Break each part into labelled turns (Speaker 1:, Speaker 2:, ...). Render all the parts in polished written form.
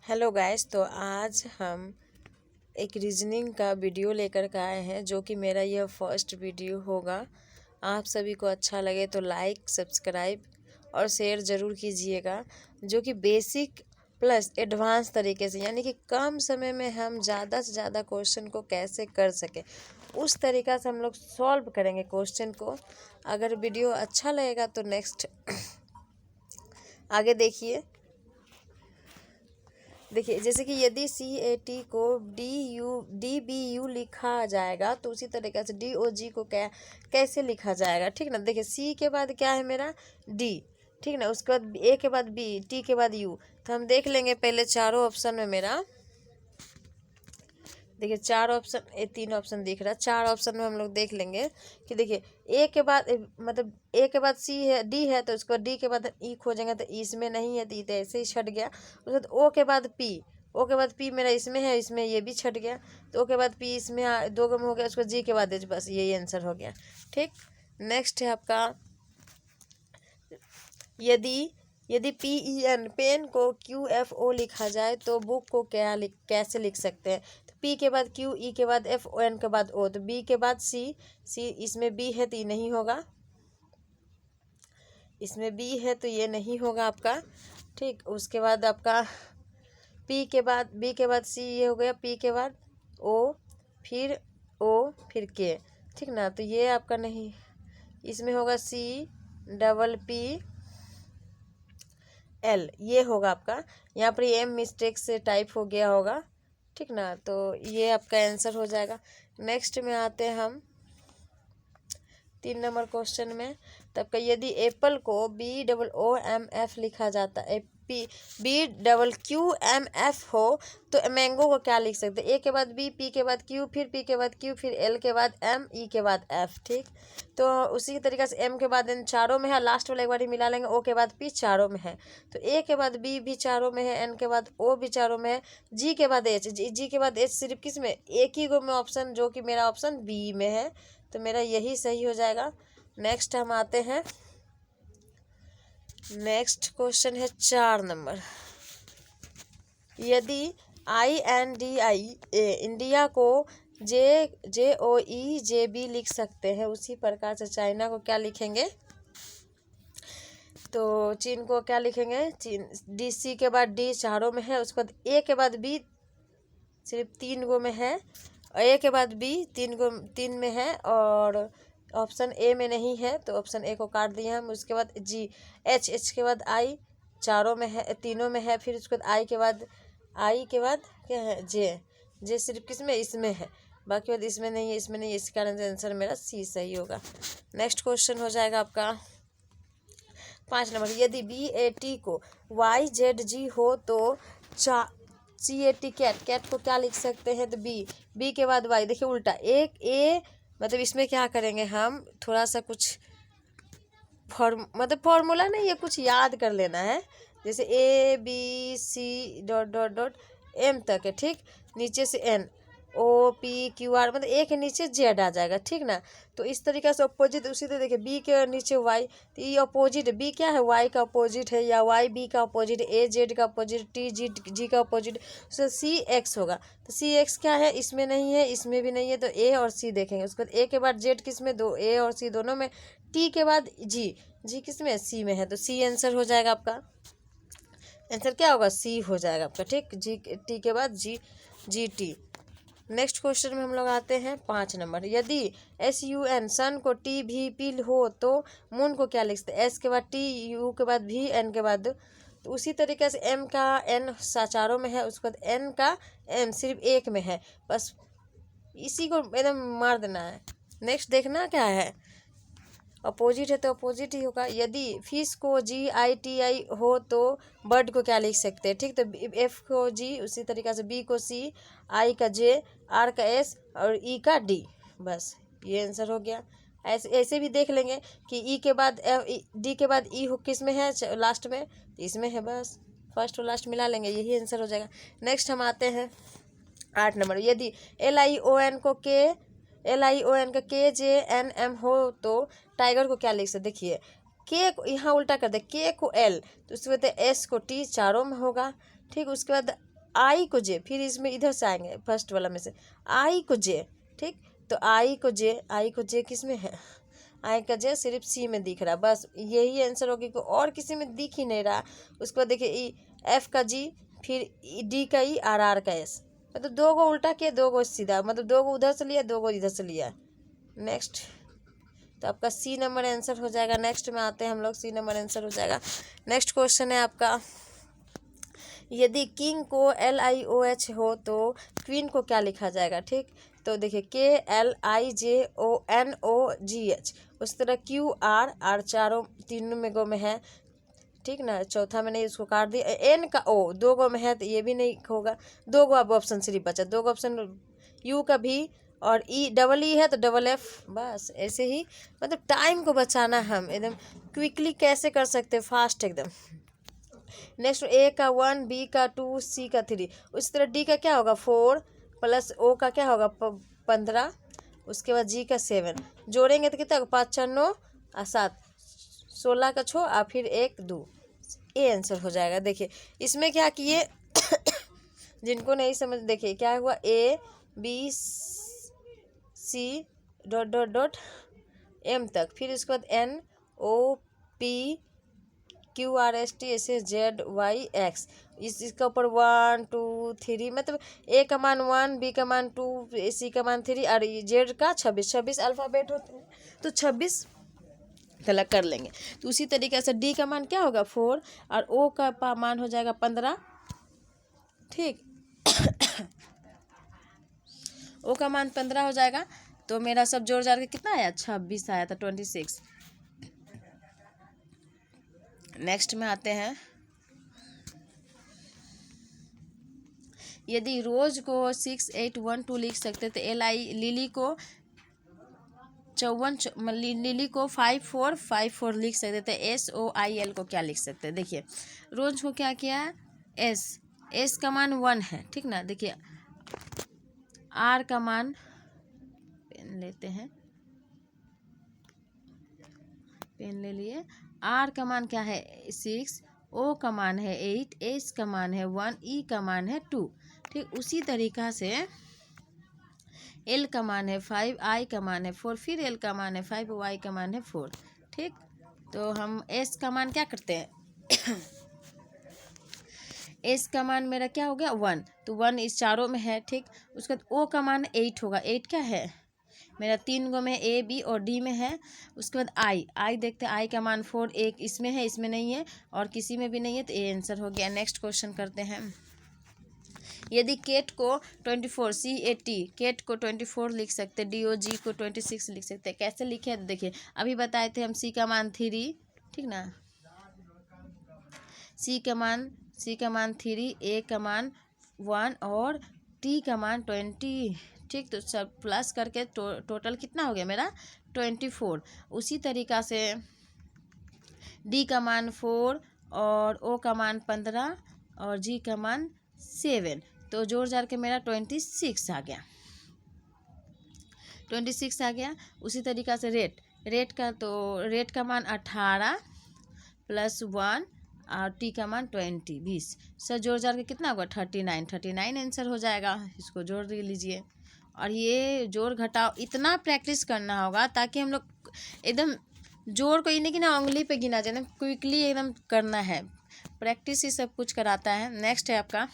Speaker 1: Hello guys, तो आज हम एक रीजनिंग का वीडियो लेकर के आए हैं जो कि मेरा यह फर्स्ट वीडियो होगा। आप सभी को अच्छा लगे तो लाइक, सब्सक्राइब और शेयर ज़रूर कीजिएगा। जो कि बेसिक प्लस एडवांस तरीके से, यानी कि कम समय में हम ज़्यादा से ज़्यादा क्वेश्चन को कैसे कर सकें, उस तरीक़ा से हम लोग सॉल्व करेंगे क्वेश्चन को। अगर वीडियो अच्छा लगेगा तो नेक्स्ट आगे देखिए जैसे कि यदि CAT को DBU लिखा जाएगा तो उसी तरीके से DOG को कैसे लिखा जाएगा। ठीक ना। देखिए C के बाद क्या है मेरा D, ठीक ना। उसके बाद A के बाद B, T के बाद U। तो हम देख लेंगे पहले चारों ऑप्शन में मेरा, देखिए चार ऑप्शन, ये तीन ऑप्शन दिख रहा है। चार ऑप्शन में हम लोग देख लेंगे कि देखिए ए के बाद मतलब ए के बाद सी है, डी है, तो उसको डी के बाद ई खोजेंगे तो इसमें नहीं है, तो ई तो ऐसे ही छट गया। उसके बाद ओ के बाद पी, ओ के बाद पी मेरा इसमें है, इसमें ये भी छट गया। तो ओ के बाद पी इसमें दो गम हो गया। उसको जी के बाद एच, बस यही आंसर हो गया। ठीक। नेक्स्ट है आपका, यदि PEN पेन को QFO लिखा जाए तो बुक को कैसे लिख सकते हैं। तो P के बाद Q, E के बाद F, N के बाद O, तो B के बाद C इसमें B है तो ये नहीं होगा, इसमें B है तो ये नहीं होगा आपका। ठीक। उसके बाद आपका B के बाद C ये हो गया, P के बाद O, फिर O, फिर K। ठीक ना। तो ये आपका नहीं, इसमें होगा CLL, ये होगा आपका। यहाँ पर M मिस्टेक से टाइप हो गया होगा। ठीक ना। तो ये आपका आंसर हो जाएगा। नेक्स्ट में आते हैं हम 3 नंबर क्वेश्चन में। तब का यदि एप्पल को BOOMF लिखा जाता है, BQQMF हो तो मैंगो को क्या लिख सकते हैं। ए के बाद बी, पी के बाद क्यू, फिर पी के बाद क्यू, फिर एल के बाद एम, ई के बाद एफ। ठीक। तो उसी तरीके से एम के बाद एन चारों में है, लास्ट वाला एक बार मिला लेंगे। ओ के बाद पी चारों में है, तो ए के बाद बी भी चारों में है, एन के बाद ओ भी चारों में है, जी के बाद एच, जी के बाद एच सिर्फ किस में, एक ही गो में ऑप्शन, जो कि मेरा ऑप्शन बी में है। तो मेरा यही सही हो जाएगा। नेक्स्ट हम आते हैं, नेक्स्ट क्वेश्चन है 4 नंबर। यदि INDIA इंडिया को JOEJB लिख सकते हैं, उसी प्रकार से चाइना को क्या लिखेंगे। तो चीन को क्या लिखेंगे, चीन DC के बाद D चारों में है। उसके बाद A के बाद B सिर्फ 3 गो में है, और A के बाद B 3 में है, और ऑप्शन ए में नहीं है, तो ऑप्शन ए को काट दिए हम। उसके बाद H के बाद I चारों में है, तीनों में है। फिर उसके बाद I के बाद क्या है, जे सिर्फ किस में, इसमें है, बाकी बाद इसमें नहीं है, इसमें नहीं है। इस कारण से आंसर मेरा C सही होगा। नेक्स्ट क्वेश्चन हो जाएगा आपका 5 नंबर। यदि BAT को YZG हो तो CAT कैट को क्या लिख सकते हैं। तो बी के बाद वाई, देखिए उल्टा एक ए, मतलब इसमें क्या करेंगे हम, थोड़ा सा कुछ फॉर्मूला नहीं है, कुछ याद कर लेना है। जैसे ABCD.M तक है। ठीक। नीचे से NOPQR, मतलब ए के नीचे जेड आ जाएगा। ठीक ना। तो इस तरीके से अपोजिट, उसी तरह देखिए बी के नीचे वाई, तो ये अपोजिट, बी क्या है, वाई का अपोजिट है, या वाई बी का अपोजिट, ए जेड का अपोजिट, टी जी का अपोजिट, तो CX होगा। तो CX क्या है, इसमें नहीं है, इसमें भी नहीं है, तो ए और सी देखेंगे। उसके बाद ए के बाद जेड किस में, दो ए और सी दोनों में, टी के बाद जी किस में, सी में है, तो सी आंसर हो जाएगा आपका। आंसर क्या होगा, सी हो जाएगा आपका। ठीक। टी के बाद GT। नेक्स्ट क्वेश्चन में हम लोग आते हैं 5 नंबर। यदि SUN सन को TVP हो तो मून को क्या लिखते हैं। S के बाद T, U के बाद V, N के बाद, तो उसी तरीके से M का N चारों में है, उसके बाद N का M सिर्फ एक में है, बस इसी को एकदम मार देना है। नेक्स्ट देखना क्या है, अपोजिट है तो अपोजिट ही होगा। यदि फिश को GITI हो तो बर्ड को क्या लिख सकते हैं। ठीक। तो F को G, उसी तरीके से B को C, I का J, R का S और E का D, बस ये आंसर हो गया। ऐसे भी देख लेंगे कि E के बाद D के बाद E हो किस में है, लास्ट में, तो इसमें है, बस फर्स्ट और लास्ट मिला लेंगे, यही आंसर हो जाएगा। नेक्स्ट हम आते हैं 8 नंबर। यदि LION का KJNM हो तो टाइगर को क्या लिख सकते। देखिए के को यहाँ उल्टा कर दे, के को L, तो उसके बाद S को T चारों में होगा। ठीक। उसके बाद आई को जे, फिर इसमें इधर से आएंगे फर्स्ट वाला में से आई को जे, ठीक। तो आई को जे किस में है, आई का जे सिर्फ सी में दिख रहा, बस यही आंसर होगी, को और किसी में दिख ही नहीं रहा। उसके बाद देखिए ई एफ का जी, फिर डी का ई, आर आर का एस, मतलब दो गो उल्टा किया, दो गो सीधा, मतलब दो गो उधर से लिया, दो गो इधर से लिया। नेक्स्ट तो आपका सी नंबर आंसर हो जाएगा। नेक्स्ट में आते हैं हम लोग, सी नंबर आंसर हो जाएगा। नेक्स्ट क्वेश्चन है आपका, यदि किंग को LIOH हो तो क्वीन को क्या लिखा जाएगा, ठीक। तो देखिए KLIJONOGH, उस तरह QR चारों तीनों में गो में है, ठीक ना, चौथा में नहीं, उसको काट दिया। N का O दो गो में है तो ये भी नहीं होगा, दो गो अब ऑप्शन सिर्फ बचा, दो गो ऑप्शन, U का भी और डबल ई है तो डबल F, बस ऐसे ही, मतलब टाइम को बचाना हम एकदम क्विकली कैसे कर सकते हैं, फास्ट एकदम। नेक्स्ट A का 1, B का 2, C का 3, उस तरह D का क्या होगा 4 प्लस O का क्या होगा 15, उसके बाद G का 7, जोड़ेंगे तो कितना होगा 5 4 9 और 7 16 का 6 और फिर 1 2, ये आंसर हो जाएगा। देखिए इसमें क्या किए जिनको नहीं समझ, देखिए क्या हुआ ABC dot dot dot M तक, फिर उसके बाद NOPQRSTSSZYX, इसका ऊपर 1 2 3, मतलब A का मान 1, B का मान 2, C का मान 3 और Z का 26 अल्फ़ाबेट होते हैं तो 26 तलक कर लेंगे। तो उसी तरीके से D का मान क्या होगा 4 और O का मान हो जाएगा 15, ठीक। O का मान 15 हो जाएगा, तो मेरा सब जोड़ जाड़ के कितना आया 26 आया था, 26। नेक्स्ट में आते हैं, यदि रोज को 6812 लिख सकते तो लिली को 5454 लिख सकते थे, SOIL को क्या लिख सकते हैं। देखिए रोज को क्या किया है, S का मान 1 है, ठीक ना। देखिए R का मान, पेन लेते हैं, पेन ले लिए, R का मान क्या है 6, O का मान है 8, S का मान है 1, E का मान है 2, ठीक। उसी तरीक़ा से L का मान है 5, I का मान है 4, फिर L का मान है 5, Y का मान है 4, ठीक। तो हम S का मान क्या करते हैं S का मान मेरा क्या हो गया 1, तो 1 इस चारों में है, ठीक। उसके बाद O का मान 8 होगा, 8 क्या है मेरा 3 गो में A B और D में है। उसके बाद I देखते हैं, I का मान 4, एक इसमें है, इसमें नहीं है और किसी में भी नहीं है, तो ये आंसर हो गया। नेक्स्ट क्वेश्चन करते हैं, यदि केट को 24 CAT, केट को 24 लिख सकते, DOG को 26 लिख सकते, कैसे लिखे देखिए, अभी बताए थे हम C का मान 3, ठीक ना, C का मान 3, A का मान 1 और T का मान 20, ठीक। तो सब प्लस करके टोटल कितना हो गया मेरा 24। उसी तरीक़ा से D का मान 4 और O का मान 15 और G का मान 7, तो जोड़ जाड़ के मेरा 26 आ गया, 26 आ गया। उसी तरीक़ा से रेट का, तो रेट का मान 18 प्लस 1 और टी का मान 20 सर जोड़ जाड़ के कितना होगा 39 आंसर हो जाएगा। इसको जोड़ लीजिए, और ये जोड़ घटाव इतना प्रैक्टिस करना होगा ताकि हम लोग एकदम जोड़ को इन्हें कि ना उंगली पे गिना जाए, क्विकली एकदम करना है, प्रैक्टिस ही सब कुछ कराता है। नेक्स्ट है आपका,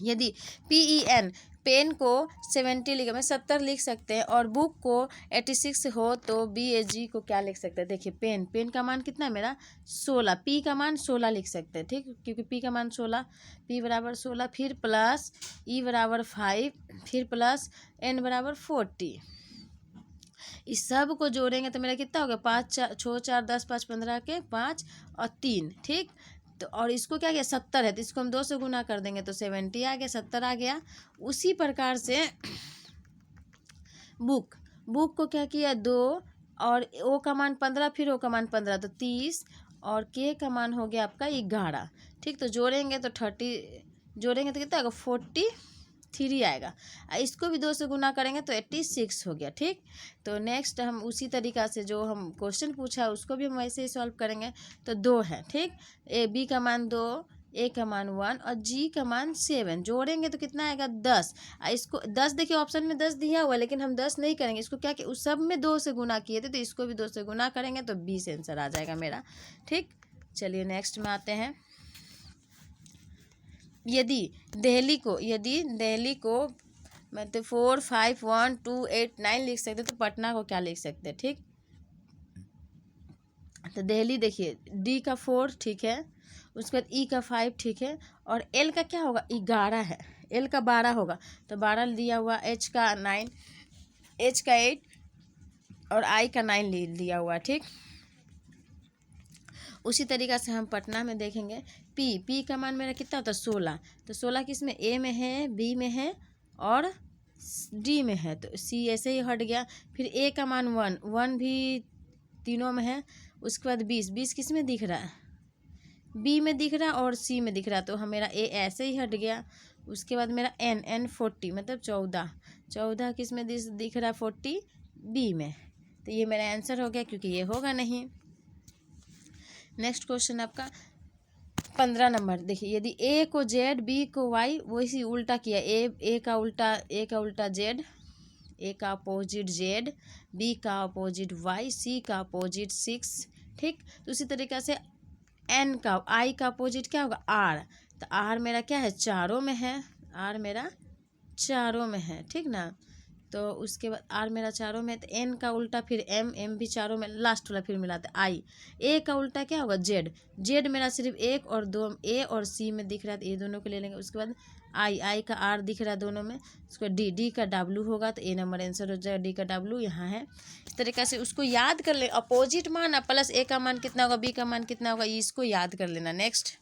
Speaker 1: यदि PEN पेन को 70 लिख सकते हैं और बुक को 86 हो तो BAG को क्या लिख सकते हैं। देखिए पेन का मान कितना है मेरा 16, P का मान 16 लिख सकते हैं, ठीक, क्योंकि P का मान 16, P बराबर 16, फिर प्लस E बराबर 5, फिर प्लस N बराबर 40। इस सब को जोड़ेंगे तो मेरा कितना होगा 5 6 4 10 5 15 के 5 और 3, ठीक। तो और इसको क्या किया 70 है तो इसको हम 2 से गुना कर देंगे तो 70 आ गया, 70 आ गया। उसी प्रकार से बुक को क्या किया 2 और O का मान 15, फिर O का मान 15 तो 30 और K का मान हो गया आपका 11, ठीक। तो जोड़ेंगे तो 30, जोड़ेंगे तो कितना होगा 43 आएगा, इसको भी 2 से गुना करेंगे तो 86 हो गया, ठीक। तो नेक्स्ट हम उसी तरीक़ा से जो हम क्वेश्चन पूछा उसको भी हम वैसे ही सॉल्व करेंगे। तो 2 है, ठीक, B का मान 2, ए का मान 1 और जी का मान 7, जोड़ेंगे तो कितना आएगा 10। इसको 10 देखिए ऑप्शन में 10 दिया हुआ है, लेकिन हम 10 नहीं करेंगे, इसको क्या कि उस सब में 2 से गुना किए थे, तो इसको भी 2 से गुना करेंगे तो 20 आंसर आ जाएगा मेरा। ठीक, चलिए नेक्स्ट में आते हैं। यदि दिल्ली को मतलब 4, 5, 1, 2, 8, 9 लिख सकते तो पटना को क्या लिख सकते हैं। ठीक, तो दिल्ली देखिए डी का 4 ठीक है, उसके बाद ई का 5 ठीक है, और एल का क्या होगा 11 है, एल का 12 होगा तो 12 दिया हुआ, एच का 9, एच का 8 और आई का 9 दिया हुआ। ठीक, उसी तरीक़ा से हम पटना में देखेंगे। पी का मान मेरा कितना होता है 16, तो 16 किस में ए में है, बी में है और डी में है, तो सी ऐसे ही हट गया। फिर ए का मान 1 भी तीनों में है। उसके बाद 20 किस में दिख रहा है, बी में दिख रहा है और सी में दिख रहा है, तो हम मेरा ए ऐसे ही हट गया। उसके बाद मेरा एन 40 मतलब 14 किस में दिख रहा है 40 बी में, तो ये मेरा आंसर हो गया क्योंकि ये होगा नहीं। नेक्स्ट क्वेश्चन आपका 15 नंबर देखिए, यदि ए को जेड बी को वाई, वैसे उल्टा किया, ए का उल्टा जेड, ए का अपोजिट जेड, बी का अपोजिट वाई, सी का अपोजिट 6। ठीक, तो उसी तरीक़े से एन का आई का अपोजिट क्या होगा आर, तो आर मेरा क्या है चारों में है, आर मेरा चारों में है। ठीक ना, तो उसके बाद आर मेरा चारों में है, तो एन का उल्टा फिर एम भी चारों में, लास्ट वाला फिर मिलाते आई। ए का उल्टा क्या होगा जेड मेरा सिर्फ 1 और 2 ए और सी में दिख रहा है, तो ये दोनों को ले लेंगे। उसके बाद आई का आर दिख रहा है दोनों में, उसको डी का डब्लू होगा, तो ए नंबर आंसर हो जाएगा, डी का डब्लू यहाँ है। इस तरीक़े से उसको याद कर ले, अपोजिट मान प्लस ए का मान कितना होगा, बी का मान कितना होगा, इसको याद कर लेना। नेक्स्ट,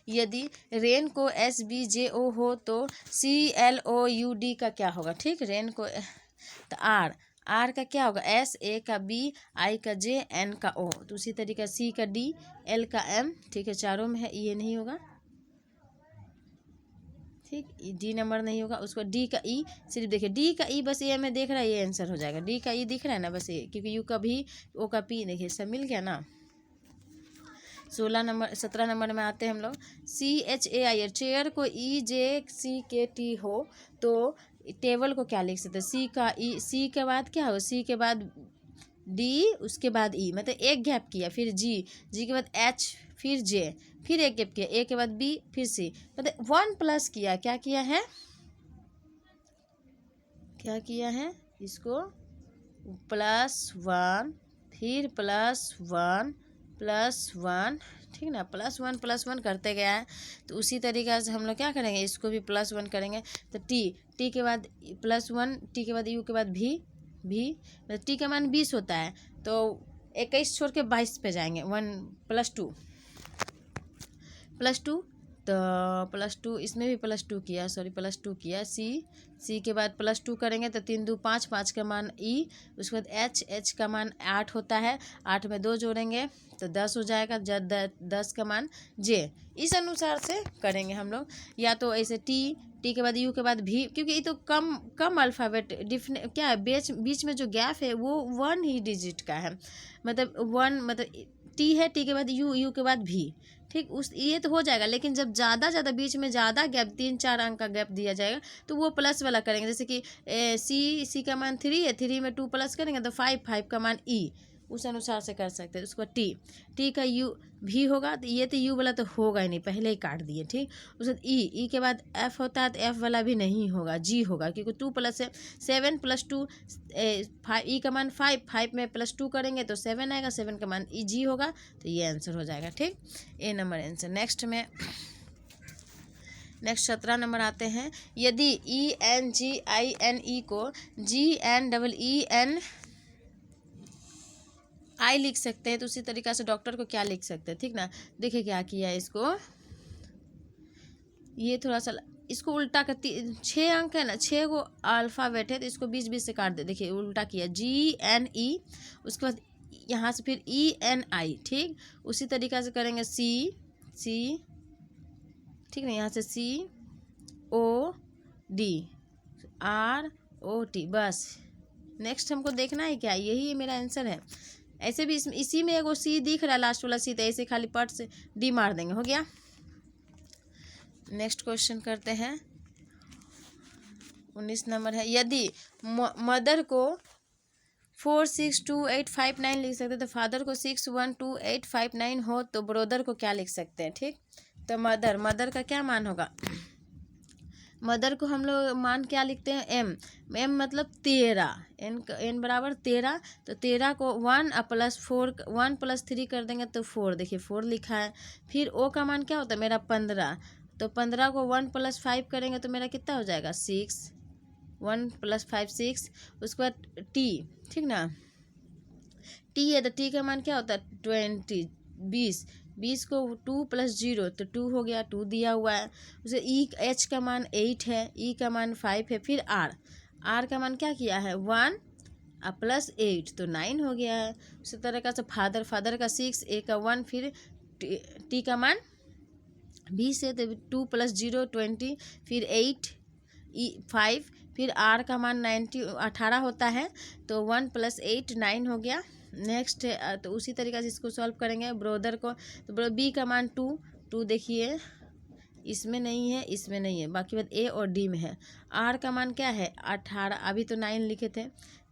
Speaker 1: यदि रेन को SBJO हो तो CLOUD का क्या होगा। ठीक, रेन को तो आर का क्या होगा S, ए का B, आई का J, N का O, तो उसी तरीके C का D, L का M। ठीक है, चारों में है, ये नहीं होगा। ठीक, डी नंबर नहीं होगा। उसको डी का ई, सिर्फ देखिए डी का ई बस ये में देख रहा है, ये आंसर हो जाएगा। डी का ई दिख रहा है ना बस ये, क्योंकि यू का भी ओ का पी, देखिए सब मिल गया ना। 17 नंबर में आते हैं हम लोग। CHAIR चेयर को EJCKT हो तो टेबल को क्या लिख सकते हैं, सी का ई, सी के बाद क्या हो, सी के बाद डी, उसके बाद ई, मतलब एक गैप किया, फिर जी के बाद एच, फिर जे, फिर एक गैप किया, ए के बाद बी, फिर सी, मतलब 1 प्लस किया, क्या किया है इसको +1 फिर +1 +1। ठीक ना, +1 करते गया है, तो उसी तरीक़ा से हम लोग क्या करेंगे, इसको भी +1 करेंगे। तो टी के बाद +1, टी के बाद यू के बाद भी मतलब टी का मान 20 होता है, तो 21 छोड़ के 22 पे जाएंगे। 1 +2 तो +2 इसमें भी +2 किया, सी के बाद +2 करेंगे तो 3 2 5, 5 का मान ई, उसके बाद एच का मान 8 होता है, 8 में 2 जोड़ेंगे तो 10 हो जाएगा, 10 का मान जे। इस अनुसार से करेंगे हम लोग, या तो ऐसे टी के बाद यू के बाद भी, क्योंकि ये तो कम अल्फ़ाबेट क्या है, बीच में जो गैप है वो 1 ही डिजिट का है, मतलब 1 मतलब टी है, टी के बाद यू के बाद भी। ठीक, ये तो हो जाएगा, लेकिन जब ज़्यादा बीच में ज़्यादा गैप 3-4 अंक का गैप दिया जाएगा तो वो प्लस वाला करेंगे। जैसे कि सी का मान 3 है, 3 में 2 प्लस करेंगे तो 5 का मान ई, उस अनुसार से कर सकते हैं। उसको टी का यू भी होगा, तो ये तो यू वाला तो होगा ही नहीं, पहले ही काट दिए। ठीक, उसके बाद ई के बाद एफ होता है, तो एफ वाला भी नहीं होगा, जी होगा, क्योंकि 2 + 7 + 2 5, ई का मान 5 में +2 करेंगे तो 7 आएगा, 7 का मान ई जी होगा, तो ये आंसर हो जाएगा। ठीक, ए नंबर आंसर। नेक्स्ट 17 नंबर आते हैं। यदि ENGINE को GNEEN आई लिख सकते हैं, तो उसी तरीक़ा से डॉक्टर को क्या लिख सकते हैं। ठीक ना, देखिए क्या किया है इसको, ये थोड़ा सा इसको उल्टा करती, 6 अंक है ना, 6 को अल्फ़ाबेट है, तो इसको 20 से काट दे, देखिए उल्टा किया, GNE, उसके बाद यहाँ से फिर ENI। ठीक, उसी तरीक़ा से करेंगे सी, ठीक ना, यहाँ से COD ROT, बस। नेक्स्ट हमको देखना है क्या, यही मेरा आंसर है। ऐसे भी इसी में एगो सी दिख रहा है, लास्ट वाला सी, तो ऐसे खाली पट से डी मार देंगे, हो गया। नेक्स्ट क्वेश्चन करते हैं, 19 नंबर है, यदि मदर को 462859 लिख सकते हैं तो फादर को 612859 हो तो ब्रदर को क्या लिख सकते हैं, ठीक। तो मदर का क्या मान होगा, मदर को हम लोग मान क्या लिखते हैं, एम मतलब 13, एन बराबर 13, तो 13 को 1 + 4 1 + 3 कर देंगे तो 4, देखिए 4 लिखा है। फिर ओ का मान क्या होता है मेरा 15, तो 15 को 1 + 5 करेंगे तो मेरा कितना हो जाएगा 6, 1 + 5 6। उसके बाद टी, ठीक ना, टी है तो टी का मान क्या होता है 20 20, 20 को 2 + 0 तो 2 हो गया, 2 दिया हुआ है। उसे ई एच का मान 8 है, ई का मान 5 है। फिर आर का मान क्या किया है 1 + 8 तो 9 हो गया है। उसी तरह का फादर का 6, ए का 1, फिर टी का मान 20 है तो 2 + 0 20, फिर 8 5, फिर आर का मान 18 होता है तो 1 + 8 9 हो गया। नेक्स्ट है तो उसी तरीके से इसको सॉल्व करेंगे ब्रदर को, तो बी का मान 2 देखिए इसमें नहीं है, इसमें नहीं है, बाकी बात ए और डी में है। आर का मान क्या है 18, अभी तो 9 लिखे थे,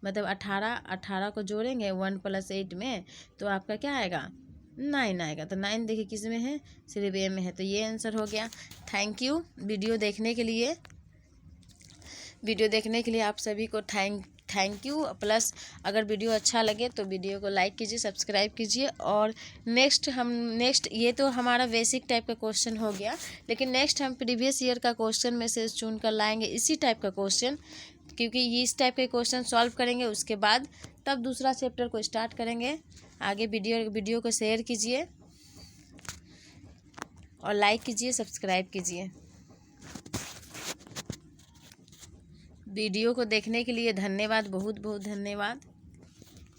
Speaker 1: मतलब 18 को जोड़ेंगे 1 + 8 में तो आपका क्या आएगा 9 आएगा। तो 9 देखिए किस में है, सिर्फ ए में है, तो ये आंसर हो गया। थैंक यू वीडियो देखने के लिए आप सभी को थैंक यू। प्लस अगर वीडियो अच्छा लगे तो वीडियो को लाइक कीजिए, सब्सक्राइब कीजिए। और नेक्स्ट ये तो हमारा बेसिक टाइप का क्वेश्चन हो गया, लेकिन नेक्स्ट हम प्रीवियस ईयर का क्वेश्चन में से चुन कर लाएंगे इसी टाइप का क्वेश्चन, क्योंकि ये इस टाइप के क्वेश्चन सॉल्व करेंगे उसके बाद तब दूसरा चैप्टर को स्टार्ट करेंगे। आगे वीडियो को शेयर कीजिए और लाइक कीजिए, सब्सक्राइब कीजिए। वीडियो को देखने के लिए धन्यवाद, बहुत बहुत धन्यवाद।